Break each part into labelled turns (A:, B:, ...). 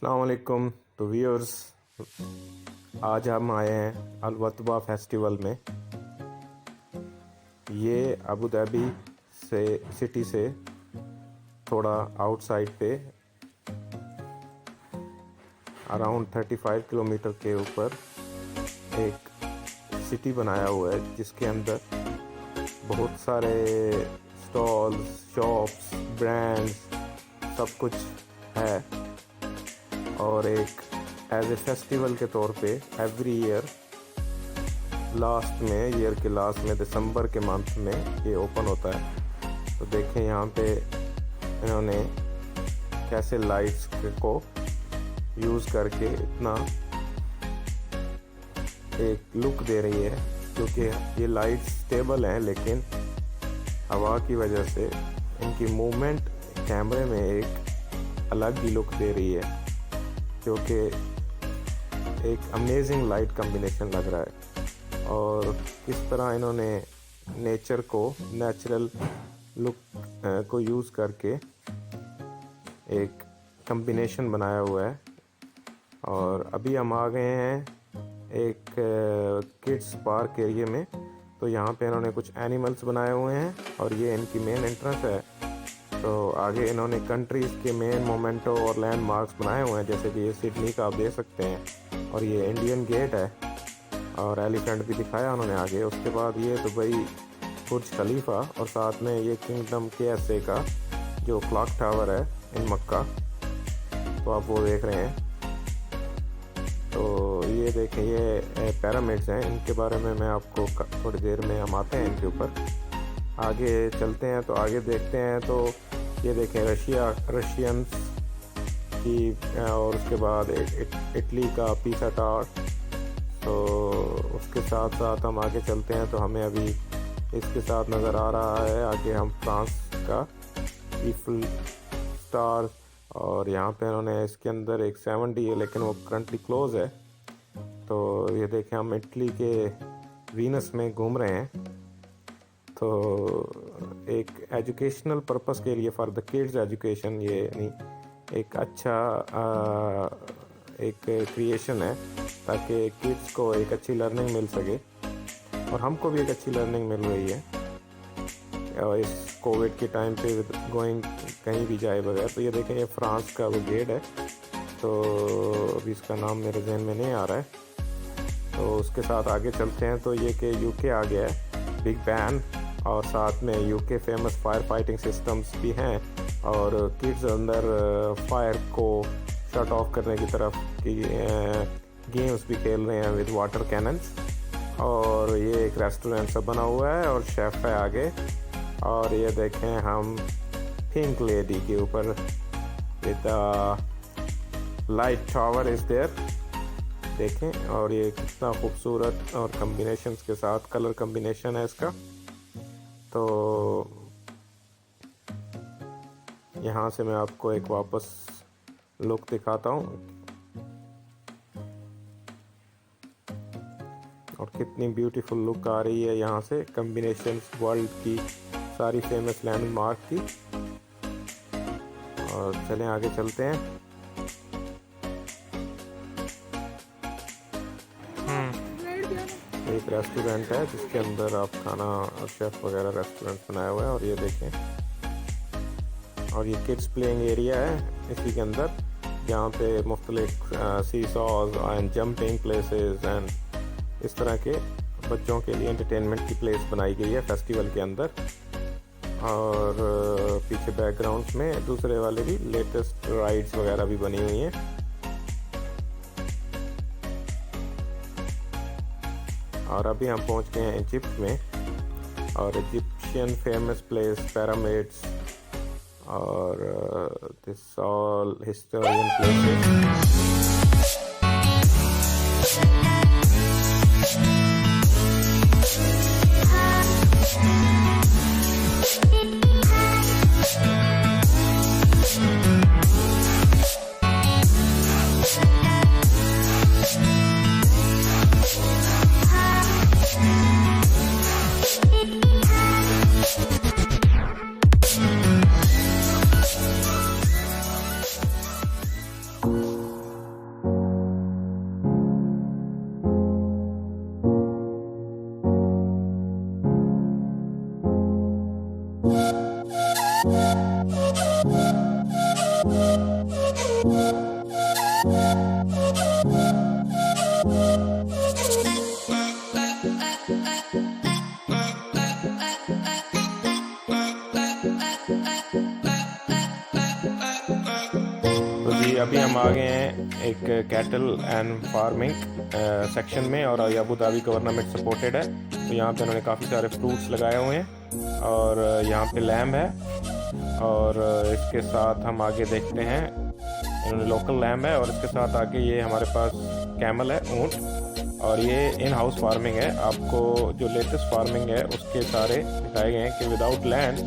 A: अस्सलाम वालेकुम तो व्यूअर्स, आज हम आए हैं अलवतबा फेस्टिवल में। ये अबू धाबी से सिटी से थोड़ा आउटसाइड पे अराउंड 35 किलोमीटर के ऊपर एक सिटी बनाया हुआ है, जिसके अंदर बहुत सारे स्टॉल्स, शॉप्स, ब्रांड्स सब कुछ है। और एक एज ए फेस्टिवल के तौर पे एवरी ईयर ईयर के लास्ट में दिसंबर के मंथ में ये ओपन होता है। तो देखें यहाँ पे इन्होंने कैसे लाइट्स को यूज़ करके इतना एक लुक दे रही है, क्योंकि ये लाइट्स स्टेबल हैं लेकिन हवा की वजह से इनकी मूवमेंट कैमरे में एक अलग ही लुक दे रही है, क्योंकि एक अमेजिंग लाइट कॉम्बिनेशन लग रहा है। और किस तरह इन्होंने नेचर को, नेचुरल लुक को यूज़ करके एक कॉम्बिनेशन बनाया हुआ है। और अभी हम आ गए हैं एक किड्स पार्क एरिया में। तो यहाँ पे इन्होंने कुछ एनिमल्स बनाए हुए हैं और ये इनकी मेन एंट्रेंस है। तो आगे इन्होंने कंट्रीज़ के मेन मोमेंटो और लैंडमार्क्स बनाए हुए हैं, जैसे कि ये सिडनी का आप देख सकते हैं, और ये इंडियन गेट है और एलिफेंट भी दिखाया उन्होंने आगे। उसके बाद ये दुबई बुर्ज खलीफा और साथ में ये किंगडम KSA का जो क्लॉक टावर है इन मक्का, तो आप वो देख रहे हैं। तो ये देखें, ये पिरामिड्स हैं, इनके बारे में मैं आपको थोड़ी देर में हम आते हैं इनके ऊपर। आगे चलते हैं तो आगे देखते हैं। तो ये देखें रशियंस की, और उसके बाद इटली का पिसा टावर। तो उसके साथ साथ हम आगे चलते हैं तो हमें अभी इसके साथ नज़र आ रहा है आगे हम फ्रांस का ईफिल स्टार। और यहाँ पे इन्होंने इसके अंदर एक 7D है लेकिन वो करंटली क्लोज है। तो ये देखें, हम इटली के वीनस में घूम रहे हैं। तो एक एजुकेशनल पर्पस के लिए, फॉर द किड्स एजुकेशन, ये एक अच्छा एक क्रिएशन है, ताकि किड्स को एक अच्छी लर्निंग मिल सके और हमको भी एक अच्छी लर्निंग मिल रही है और इस कोविड के टाइम पे गोइंग कहीं भी जाए बगैर। तो ये देखें, ये फ्रांस का वो गेट है, तो अभी इसका नाम मेरे जहन में नहीं आ रहा है। तो उसके साथ आगे चलते हैं तो ये कि UK आ गया है, बिग बैन, और साथ में UK famous fire fighting systems भी हैं। और किड्स अंदर फायर को शट ऑफ करने की तरफ की गेम्स भी खेल रहे हैं विद वाटर कैनन्स। और ये एक रेस्टोरेंट सा बना हुआ है और शेफ़ है आगे। और ये देखें, हम पिंक लेडी के ऊपर with light tower is there, देखें। और ये कितना खूबसूरत और कम्बिनेशंस के साथ कलर कम्बिनेशन है इसका। तो यहाँ से मैं आपको एक वापस लुक दिखाता हूँ, और कितनी ब्यूटीफुल लुक आ रही है यहाँ से, कम्बिनेशंस वर्ल्ड की सारी फेमस लैंडमार्क की। और चलें आगे चलते हैं। एक रेस्टोरेंट है जिसके अंदर आप खाना और शेफ़ वगैरह रेस्टोरेंट बनाया हुआ है। और ये देखें, और ये किड्स प्लेइंग एरिया है इसी के अंदर, जहाँ पे मुख्तलिफ सी सॉज एंड जंपिंग प्लेसेस एंड इस तरह के बच्चों के लिए एंटरटेनमेंट की प्लेस बनाई गई है फेस्टिवल के अंदर। और पीछे बैकग्राउंड्स में दूसरे वाले भी लेटेस्ट राइड्स वगैरह भी बनी हुई हैं। और अभी हम पहुंच गए हैं इजिप्ट में, और इजिप्शियन फेमस प्लेस पिरामिड्स और दिस ऑल हिस्टोरियन प्लेसेस। तो जी अभी हम आ गए हैं एक कैटल एंड फार्मिंग सेक्शन में, और ये अबू धाबी गवर्नमेंट सपोर्टेड है। तो यहाँ पे उन्होंने काफ़ी सारे फ्रूट्स लगाए हुए हैं, और यहाँ पे लैम्ब है, और इसके साथ हम आगे देखते हैं इन्होंने लोकल लैम्ब है, और इसके साथ आगे ये हमारे पास कैमल है, ऊँट, और ये इन हाउस फार्मिंग है। आपको जो लेटेस्ट फार्मिंग है उसके सारे दिखाए गए हैं कि विदाउट लैंड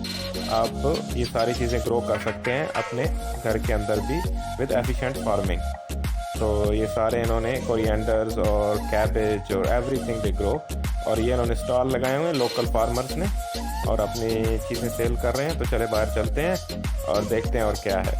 A: आप ये सारी चीज़ें ग्रो कर सकते हैं अपने घर के अंदर भी विद एफिशिएंट फार्मिंग। तो ये सारे इन्होंने कोरिएंडर्स और कैबेज और एवरीथिंग दे ग्रो, और ये इन्होंने स्टॉल लगाए हुए हैं लोकल फार्मर्स ने, और अपनी चीज़ें सेल कर रहे हैं। तो चले बाहर चलते हैं और देखते हैं और क्या है।